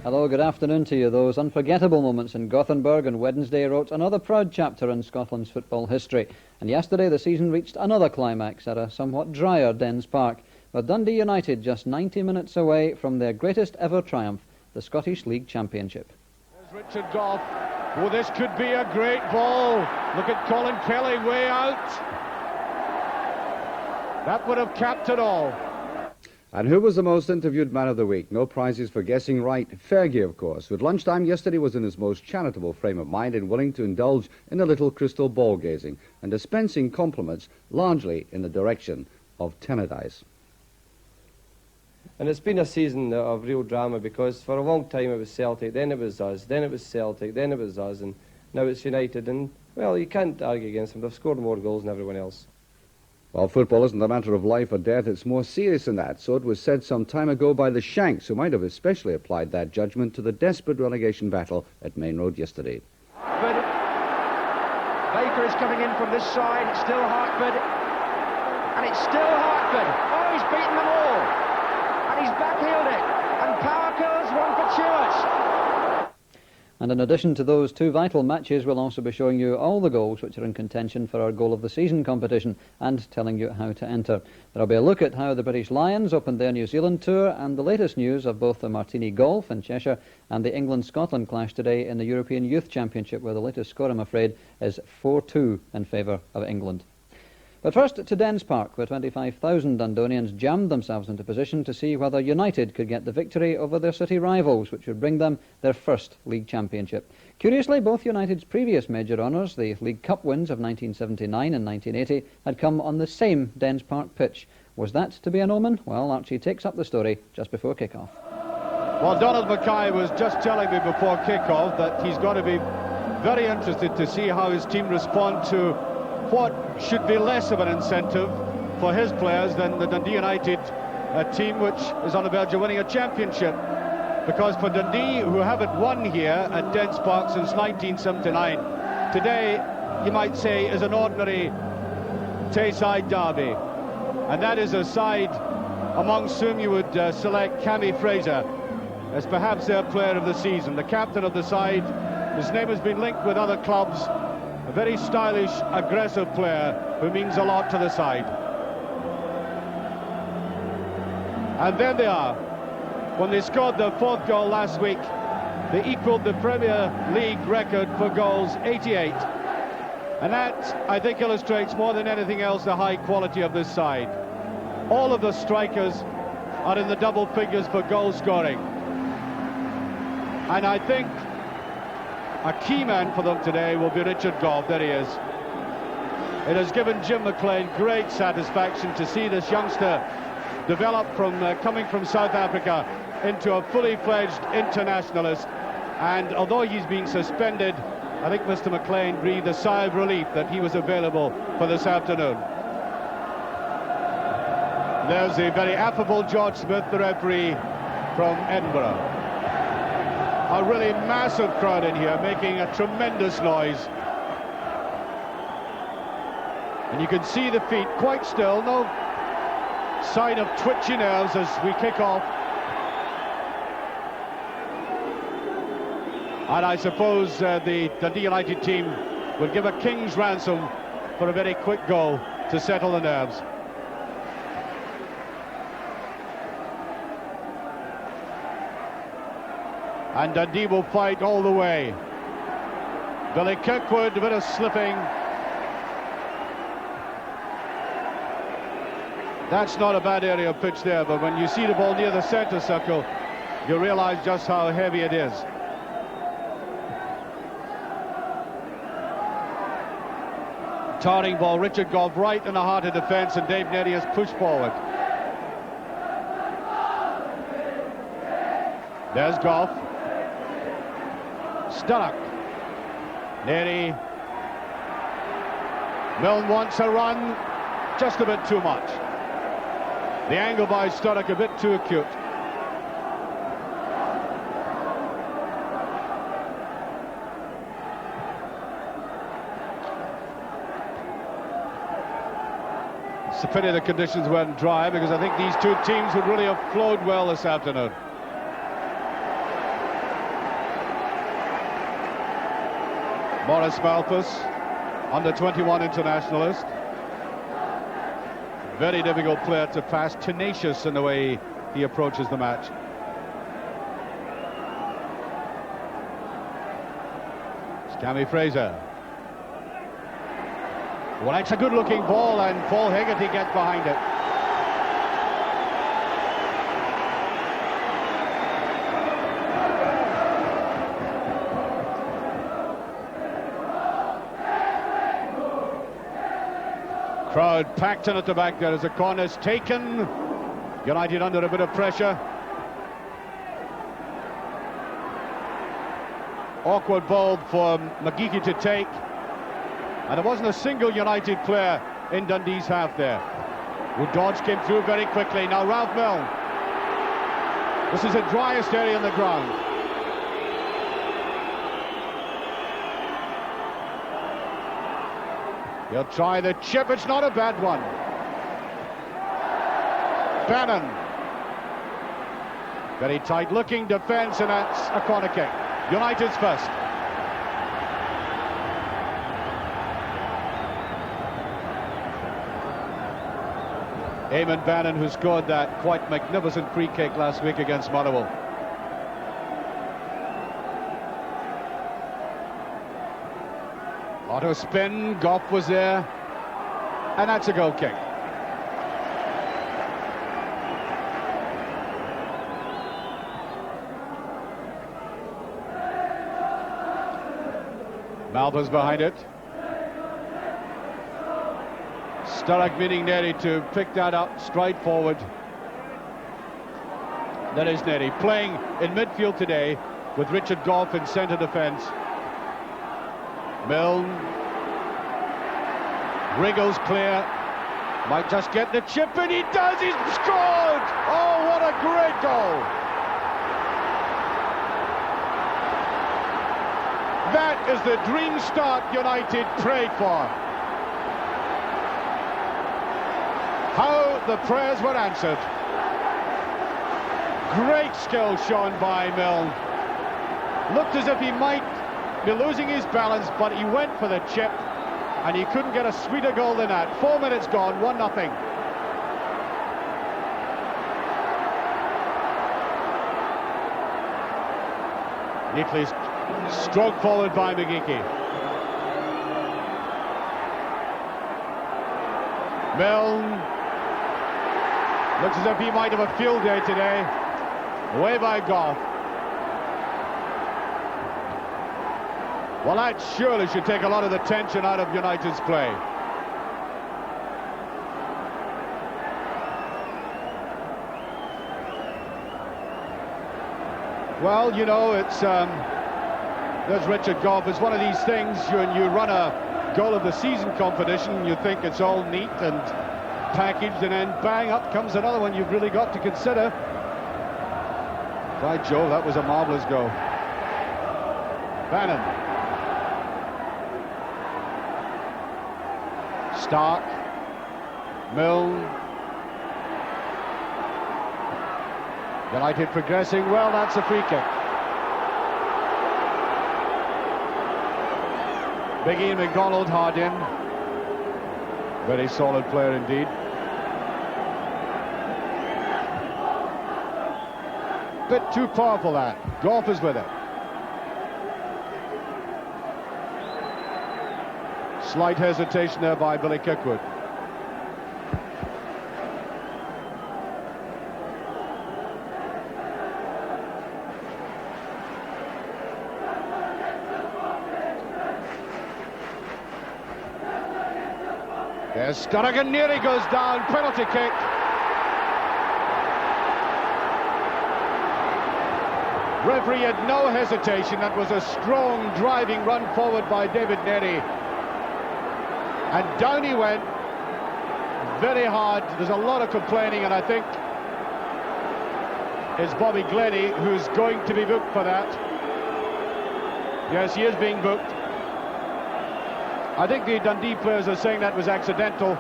Hello, good afternoon to you. Those unforgettable moments in Gothenburg on Wednesday wrote another proud chapter in Scotland's football history. And yesterday the season reached another climax at a somewhat drier Dens Park, with Dundee United just 90 minutes away from their greatest ever triumph, the Scottish League Championship. There's Richard Gough. Oh, this could be a great ball. Look at Colin Kelly way out. That would have capped it all. And who was the most interviewed man of the week? No prizes for guessing right. Fergie, of course. With lunchtime yesterday was in his most charitable frame of mind and willing to indulge in a little crystal ball gazing and dispensing compliments largely in the direction of Tannadice. And it's been a season of real drama because for a long time it was Celtic, then it was us, then it was Celtic, then it was us, and now it's United. And, well, you can't argue against them. They've scored more goals than everyone else. Well, football isn't a matter of life or death. It's more serious than that. So it was said some time ago by the Shanks, who might have especially applied that judgment to the desperate relegation battle at Main Road yesterday. But Baker is coming in from this side. It's still Hartford. And it's still Hartford. Oh, he's beaten them all. And he's backheeled it. And power kills one for Chewers. And in addition to those two vital matches, we'll also be showing you all the goals which are in contention for our Goal of the Season competition and telling you how to enter. There'll be a look at how the British Lions opened their New Zealand tour and the latest news of both the Martini Golf in Cheshire and the England-Scotland clash today in the European Youth Championship, where the latest score, I'm afraid, is 4-2 in favour of England. But first to Dens Park, where 25,000 Dundonians jammed themselves into position to see whether United could get the victory over their city rivals, which would bring them their first league championship. Curiously, both United's previous major honours, the League Cup wins of 1979 and 1980, had come on the same Dens Park pitch. Was that to be an omen? Well, Archie takes up the story just before kick-off. Well, Donald Mackay was just telling me before kick-off that he's got to be very interested to see how his team respond to what should be less of an incentive for his players than the Dundee United team, which is on the verge of winning a championship. Because for Dundee, who haven't won here at Dens Park since 1979, today, you might say, is an ordinary Tayside derby. And that is a side amongst whom you would select Cammy Fraser as perhaps their player of the season. The captain of the side, his name has been linked with other clubs. A very stylish, aggressive player who means a lot to the side. And there they are. When they scored their fourth goal last week, they equalled the Premier League record for goals, 88. And that, I think, illustrates more than anything else the high quality of this side. All of the strikers are in the double figures for goal scoring. And I think a key man for them today will be Richard Gough. There he is. It has given Jim McLean great satisfaction to see this youngster develop from coming from South Africa into a fully fledged internationalist. And although he's been suspended, I think Mr. McLean breathed a sigh of relief that he was available for this afternoon. There's the very affable George Smith, the referee from Edinburgh. A really massive crowd in here, making a tremendous noise. And you can see the feet quite still, no sign of twitchy nerves as we kick off. And I suppose the Dundee United team will give a king's ransom for a very quick goal to settle the nerves. And Dundee will fight all the way. Billy Kirkwood, a bit of slipping. That's not a bad area of pitch there, but when you see the ball near the centre circle, you realise just how heavy it is. Towering ball, Richard Gough right in the heart of defence, and Dave Neddy has pushed forward. There's Gough. Sturrock. Neddy. Milne wants a run, just a bit too much. The angle by Sturrock a bit too acute. It's a pity the conditions weren't dry, because I think these two teams would really have flowed well this afternoon. Maurice Malthus, under 21 internationalist. Very difficult player to pass, tenacious in the way he approaches the match. Cammy Fraser. Well, that's a good-looking ball, and Paul Hegarty gets behind it. Crowd packed in at the back there as the corner's taken. United under a bit of pressure. Awkward ball for McGeechy to take. And there wasn't a single United player in Dundee's half there. Dodge came through very quickly. Now Ralph Milne. This is the driest area on the ground. He'll try the chip. It's not a bad one. Bannon. Very tight looking defence, and that's a corner kick. United's first. Eamon Bannon, who scored that quite magnificent free kick last week against Motherwell. Auto spin, Goff was there, and that's a goal kick. Malthus behind it. Sturrock meeting Neri to pick that up, stride forward. That is Neri playing in midfield today with Richard Goff in centre defence. Milne wriggles clear, might just get the chip, and he does. He's scored. Oh, what a great goal. That is the dream start United prayed for. How the prayers were answered. Great skill shown by Milne. Looked as if he might be losing his balance, but he went for the chip, and he couldn't get a sweeter goal than that. 4 minutes gone, 1-0. Neatly stroked forward by McGeechy. Milne looks as if he might have a field day today. Away by Goff. Well, that surely should take a lot of the tension out of United's play. Well, you know, it's there's Richard Goff. It's one of these things, when you run a goal of the season competition, you think it's all neat and packaged, and then bang, up comes another one you've really got to consider. By Jove, that was a marvellous goal. Bannon. Stark. Milne. United progressing well. That's a free kick. Big Ian McDonald hard in. Very solid player indeed. Bit too powerful, that. Goff is with it. Slight hesitation there by Billy Kirkwood. There's Sturrock, and nearly goes down. Penalty kick. Referee had no hesitation. That was a strong driving run forward by David Neri. And down he went. Very hard. There's a lot of complaining, and I think it's Bobby Glennie who's going to be booked for that. Yes, he is being booked. I think the Dundee players are saying that was accidental.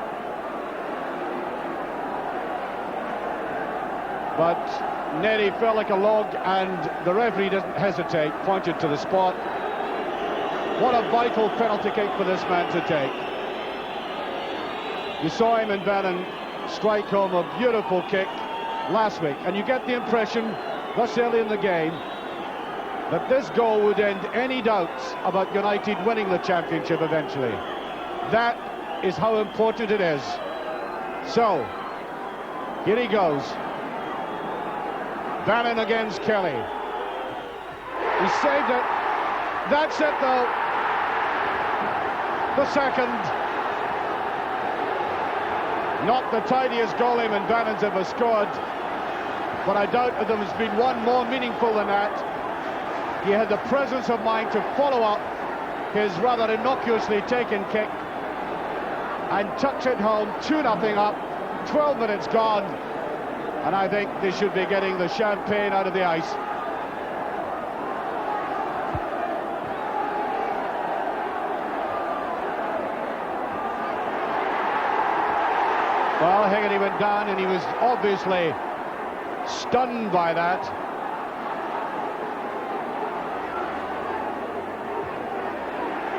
But Neri fell like a log, and the referee doesn't hesitate, pointed to the spot. What a vital penalty kick for this man to take. You saw him and Bannon strike home a beautiful kick last week, and you get the impression thus early in the game that this goal would end any doubts about United winning the championship eventually. That is how important it is. So, here he goes. Bannon against Kelly. He saved it. That's it though. The second. Not the tidiest goal him and Bannon's ever scored, but I doubt that there's been one more meaningful than that. He had the presence of mind to follow up his rather innocuously taken kick and touch it home. 2-0 up, 12 minutes gone, and I think they should be getting the champagne out of the ice. Well, Hegarty went down and he was obviously stunned by that.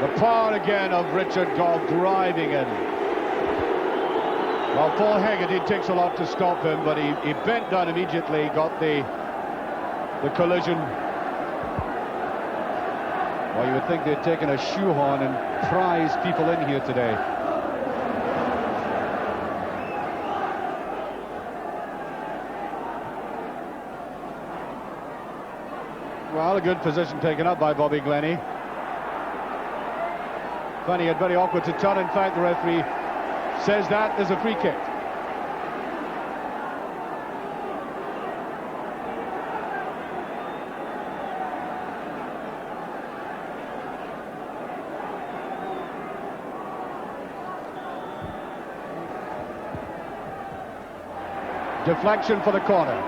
The power again of Richard Gough driving in. Well, Paul Hegarty takes a lot to stop him, but he bent down immediately, got the collision. Well, you would think they'd taken a shoehorn and prize people in here today. Well, a good position taken up by Bobby Glennie. Funny, it's very awkward to turn. In fact, the referee says that is a free kick. Deflection for the corner.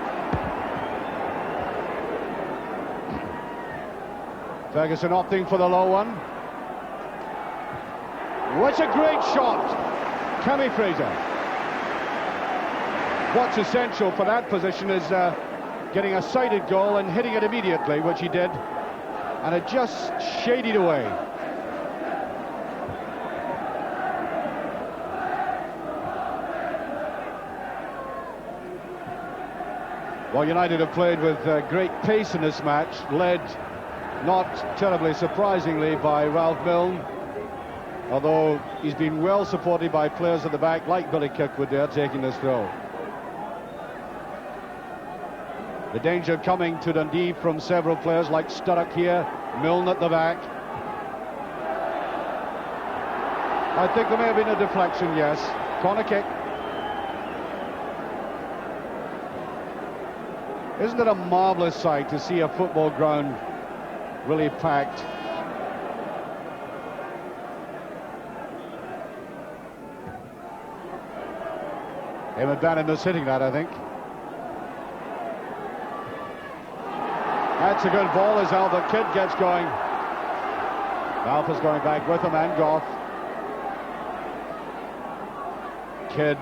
Ferguson opting for the low one. What's a great shot, Cammy Fraser. What's essential for that position is getting a sighted goal and hitting it immediately, which he did, and it just shaded away. Well, United have played with great pace in this match, led, not terribly surprisingly, by Ralph Milne, although he's been well supported by players at the back like Billy Kirkwood there taking this throw. The danger coming to Dundee from several players like Sturrock here, Milne at the back. I think there may have been a deflection, yes. Corner kick. Isn't it a marvellous sight to see a football ground really packed? Eamon Bannon was hitting that, I think. That's a good ball as Albert Kidd gets going. Alpha's going back with him and Gough. Kidd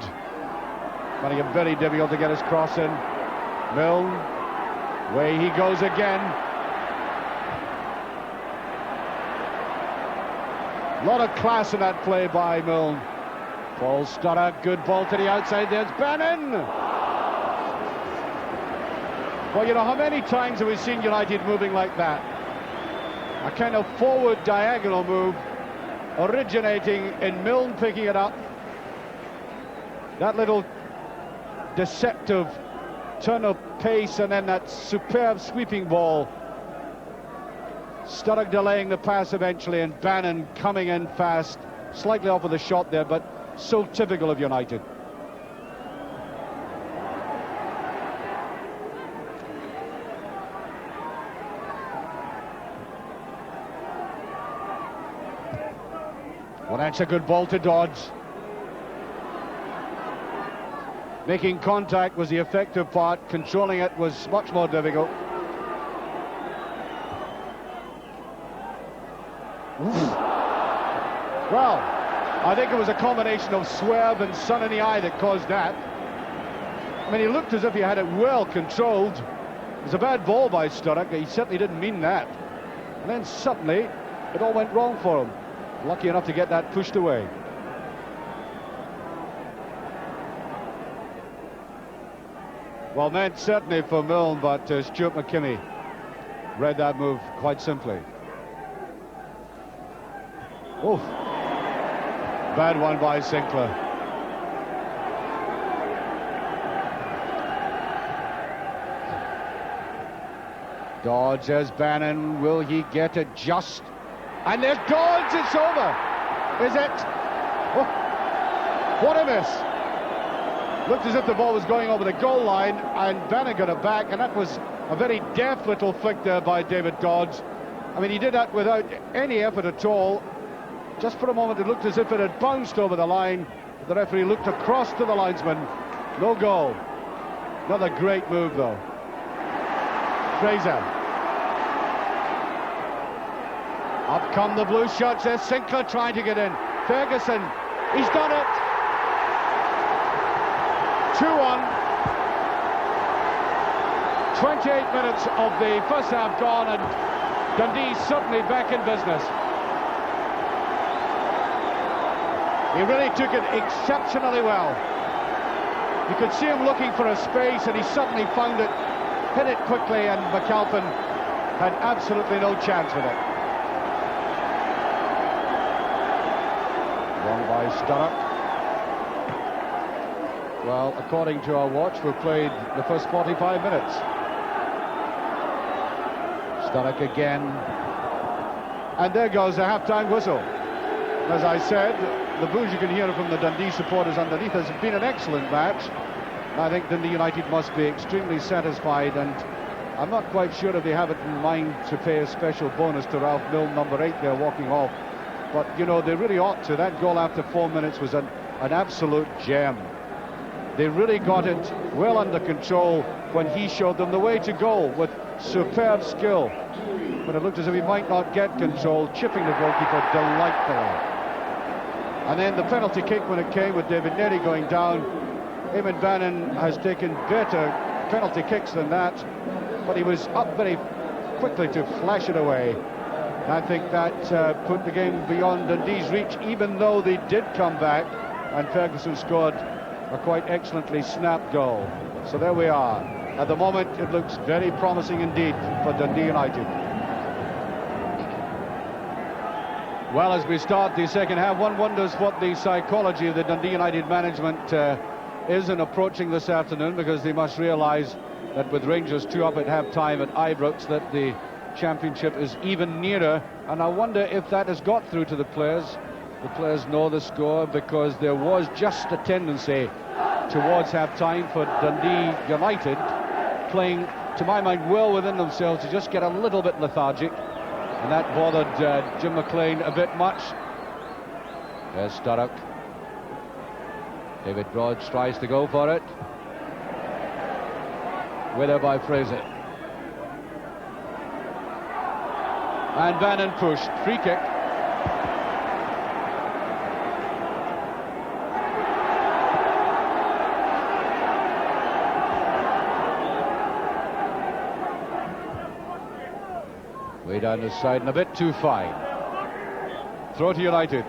finding it very difficult to get his cross in. Milne, away he goes again. A lot of class in that play by Milne. Paul Sturrock, good ball to the outside, there's Bannon! Well, you know, how many times have we seen United moving like that? A kind of forward diagonal move, originating in Milne picking it up. That little deceptive turn of pace, and then that superb sweeping ball. Sturrock delaying the pass eventually, and Bannon coming in fast, slightly off of the shot there, but so typical of United. Well, that's a good ball to Dodds. Making contact was the effective part, controlling it was much more difficult. Well, I think it was a combination of swerve and sun in the eye that caused that. I mean, he looked as if he had it well controlled. It was a bad ball by Sturrock. He certainly didn't mean that. And then suddenly, it all went wrong for him. Lucky enough to get that pushed away. Well meant certainly for Milne, but Stuart McKimmie read that move quite simply. Oh, bad one by Sinclair. Dodds as Bannon, will he get it just? And there's Dodds, it's over. Is it? Oh, what a miss. Looked as if the ball was going over the goal line, and Bannon got it back, and that was a very deft little flick there by David Dodds. I mean, he did that without any effort at all. Just for a moment it looked as if it had bounced over the line. The referee looked across to the linesman. No goal. Another great move though. Fraser. Up come the blue shots. There's Sinclair trying to get in. Ferguson, he's done it. 2-1. 28 minutes of the first half gone, and Dundee certainly back in business. He really took it exceptionally well. You could see him looking for a space, and he suddenly found it, hit it quickly, and McAlpin had absolutely no chance with it. Wrong by Sturrock. Well, according to our watch, we've played the first 45 minutes. Sturrock again. And there goes the half-time whistle. As I said, the boos you can hear from the Dundee supporters underneath has been an excellent match. I think Dundee United must be extremely satisfied, and I'm not quite sure if they have it in mind to pay a special bonus to Ralph Milne, number 8 there, walking off. But, you know, they really ought to. That goal after 4 minutes was an absolute gem. They really got it well under control when he showed them the way to goal with superb skill. But it looked as if he might not get control, chipping the goalkeeper delightfully. And then the penalty kick when it came with David Neri going down. Eamon Bannon has taken better penalty kicks than that, but he was up very quickly to flash it away. I think that put the game beyond Dundee's reach, even though they did come back and Ferguson scored a quite excellently snapped goal. So there we are. At the moment, it looks very promising indeed for Dundee United. Well, as we start the second half, one wonders what the psychology of the Dundee United management is in approaching this afternoon, because they must realise that with Rangers 2 up at half-time at Ibrox, that the championship is even nearer. And I wonder if that has got through to the players. The players know the score, because there was just a tendency towards half-time for Dundee United, playing, to my mind, well within themselves, to just get a little bit lethargic. And that bothered Jim McLean a bit much. There's Sturrock. David Dodds tries to go for it. With her by Fraser. And Bannon pushed. Free kick. Way down this side and a bit too fine. Throw to United.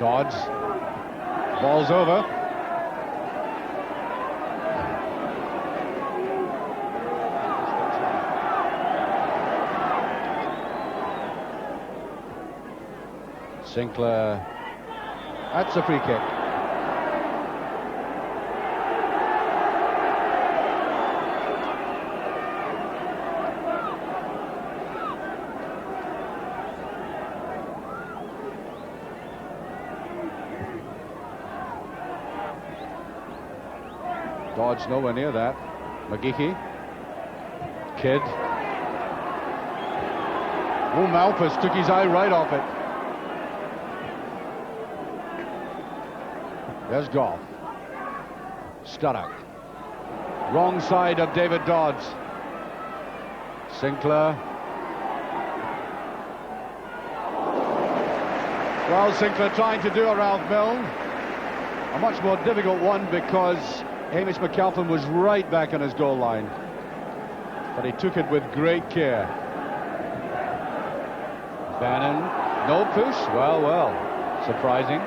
Dodds. Ball's over. Sinclair. That's a free kick. Dodds nowhere near that. McGeechy. Kidd. Oh, Malpas took his eye right off it. There's Goff. Sturrock. Wrong side of David Dodds. Sinclair. Well, Sinclair trying to do a Ralph Milne. A much more difficult one because Hamish McAlpin was right back on his goal line. But he took it with great care. Bannon, no push. Well, surprising.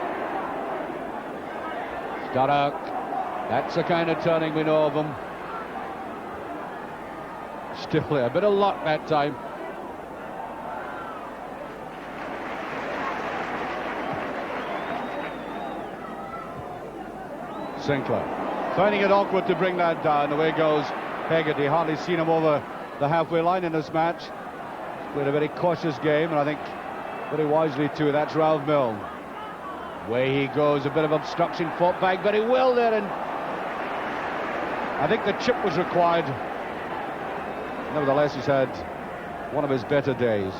Stark, that's the kind of turning we know of him. Still a bit of luck that time. Sinclair finding it awkward to bring that down. Away goes Hegarty. Hardly seen him over the halfway line in this match. Played a very cautious game, and I think very wisely too. That's Ralph Milne. Away he goes, a bit of obstruction, fought back very well there, and I think the chip was required. Nevertheless, he's had one of his better days.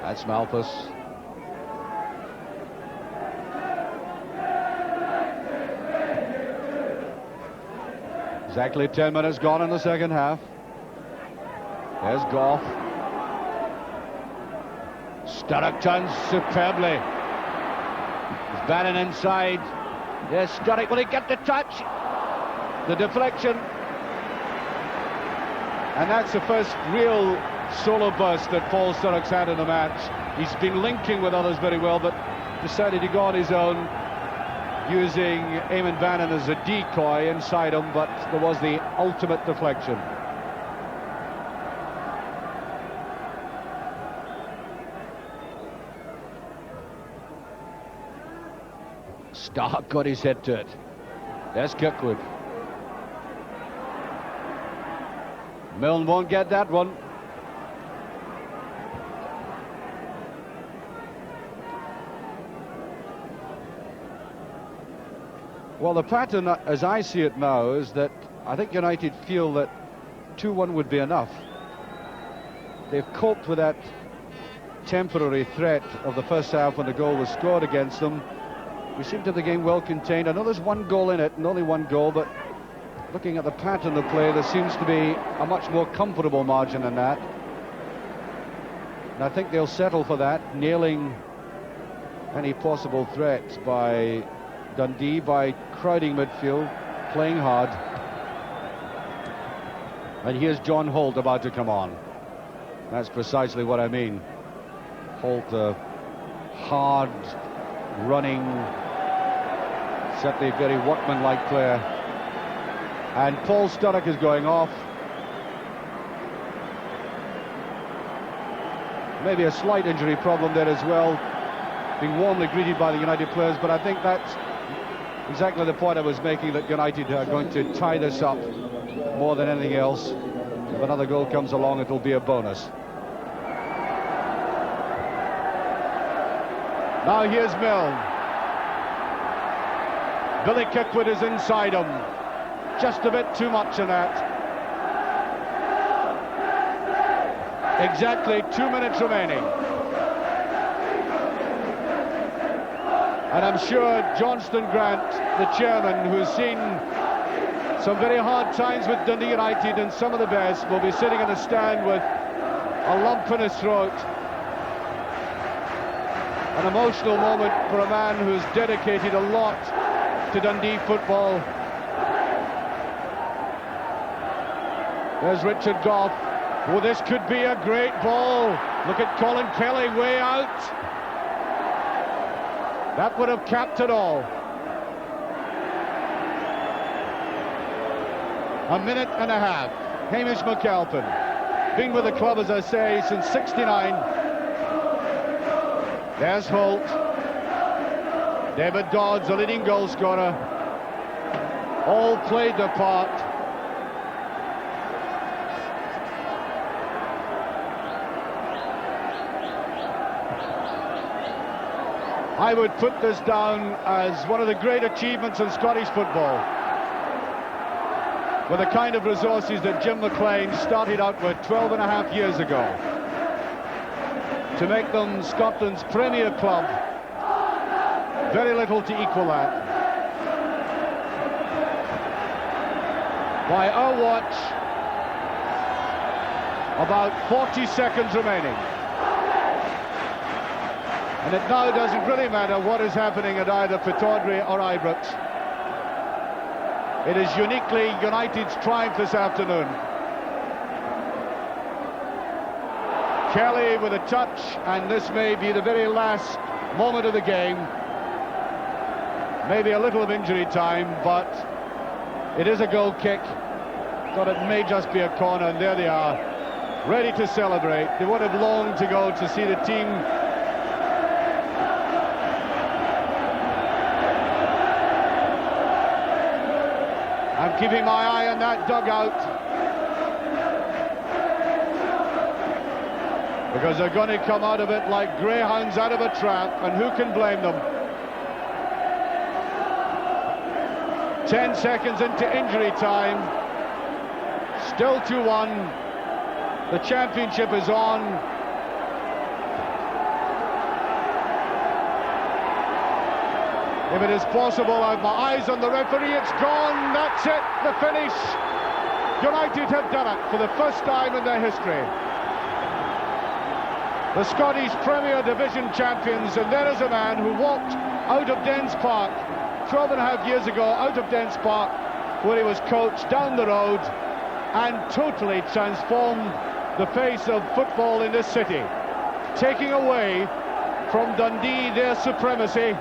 That's Malpas. Exactly 10 minutes gone in the second half. There's Goff. Sturrock turns superbly. There's Bannon inside. Yes, Sturrock, will he get the touch? The deflection. And that's the first real solo burst that Paul Sturrock's had in the match. He's been linking with others very well, but decided to go on his own, using Eamon Bannon as a decoy inside him, but there was the ultimate deflection. Stark got his head to it. There's Kirkwood. Milne won't get that one. Well, the pattern, as I see it now, is that I think United feel that 2-1 would be enough. They've coped with that temporary threat of the first half when the goal was scored against them. We seem to have the game well contained. I know there's one goal in it, and only one goal, but looking at the pattern of play, there seems to be a much more comfortable margin than that. And I think they'll settle for that, nailing any possible threat by Dundee, by crowding midfield, playing hard. And here's John Holt about to come on. That's precisely what I mean. Holt, a hard running, certainly very workman-like player. And Paul Sturrock is going off. Maybe a slight injury problem there as well, being warmly greeted by the United players, but I think that's exactly the point I was making, that United are going to tie this up more than anything else. If another goal comes along, it'll be a bonus. Now here's Milne. Billy Kirkwood is inside him. Just a bit too much in that. Exactly 2 minutes remaining. And I'm sure Johnston Grant, the chairman, who's seen some very hard times with Dundee United and some of the best, will be sitting in a stand with a lump in his throat. An emotional moment for a man who's dedicated a lot to Dundee football. There's Richard Goff. Oh, this could be a great ball. Look at Colin Kelly way out. That would have capped it all. A minute and a half. Hamish McAlpin, been with the club, as I say, since '69. There's Holt. David Dodds, the leading goal scorer. All played their part. I would put this down as one of the great achievements in Scottish football. With the kind of resources that Jim McLean started out with 12 and a half years ago, to make them Scotland's premier club. Very little to equal that. By our watch, About 40 seconds remaining. And it now doesn't really matter what is happening at either Pittodrie or Ibrox. It is uniquely United's triumph this afternoon. Kelly with a touch, and this may be the very last moment of the game. Maybe a little of injury time, but it is a goal kick. Thought it may just be a corner, and there they are, ready to celebrate. They would have longed to go to see the team I'm keeping my eye on that dugout, because they're going to come out of it like greyhounds out of a trap, and who can blame them? 10 seconds into injury time, still 2-1, the championship is on. If it is possible, I have my eyes on the referee, it's gone, that's it, the finish. United have done it for the first time in their history. The Scottish Premier Division champions, and there is a man who walked out of Dens Park 12 and a half years ago, out of Dens Park, where he was coached, down the road, and totally transformed the face of football in this city, taking away from Dundee their supremacy.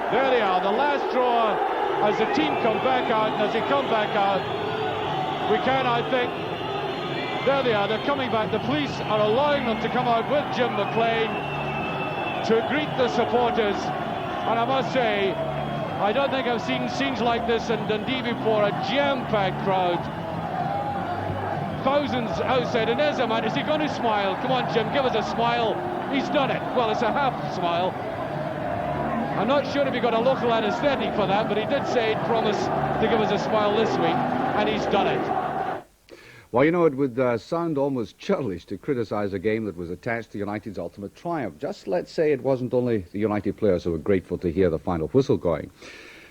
There they are, the last draw as the team come back out, and as they come back out, we can, I think, there they are, they're coming back. The police are allowing them to come out with Jim McLean to greet the supporters, and I must say, I don't think I've seen scenes like this in Dundee before, a jam-packed crowd. Thousands outside, and there's a man, is he going to smile? Come on, Jim, give us a smile. He's done it. Well, it's a half smile. I'm not sure if he got a local anaesthetic for that, but he did say he'd promise to give us a smile this week, and he's done it. Well, you know, it would sound almost churlish to criticise a game that was attached to United's ultimate triumph. Just let's say it wasn't only the United players who were grateful to hear the final whistle going.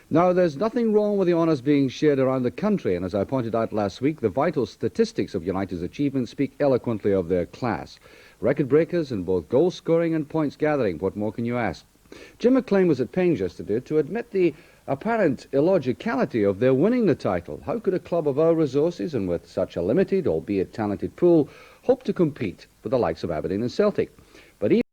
Now, there's nothing wrong with the honours being shared around the country, and as I pointed out last week, the vital statistics of United's achievements speak eloquently of their class. Record breakers in both goal scoring and points gathering. What more can you ask? Jim McLean was at pains yesterday to admit the apparent illogicality of their winning the title. How could a club of our resources and with such a limited, albeit talented pool, hope to compete with the likes of Aberdeen and Celtic? But even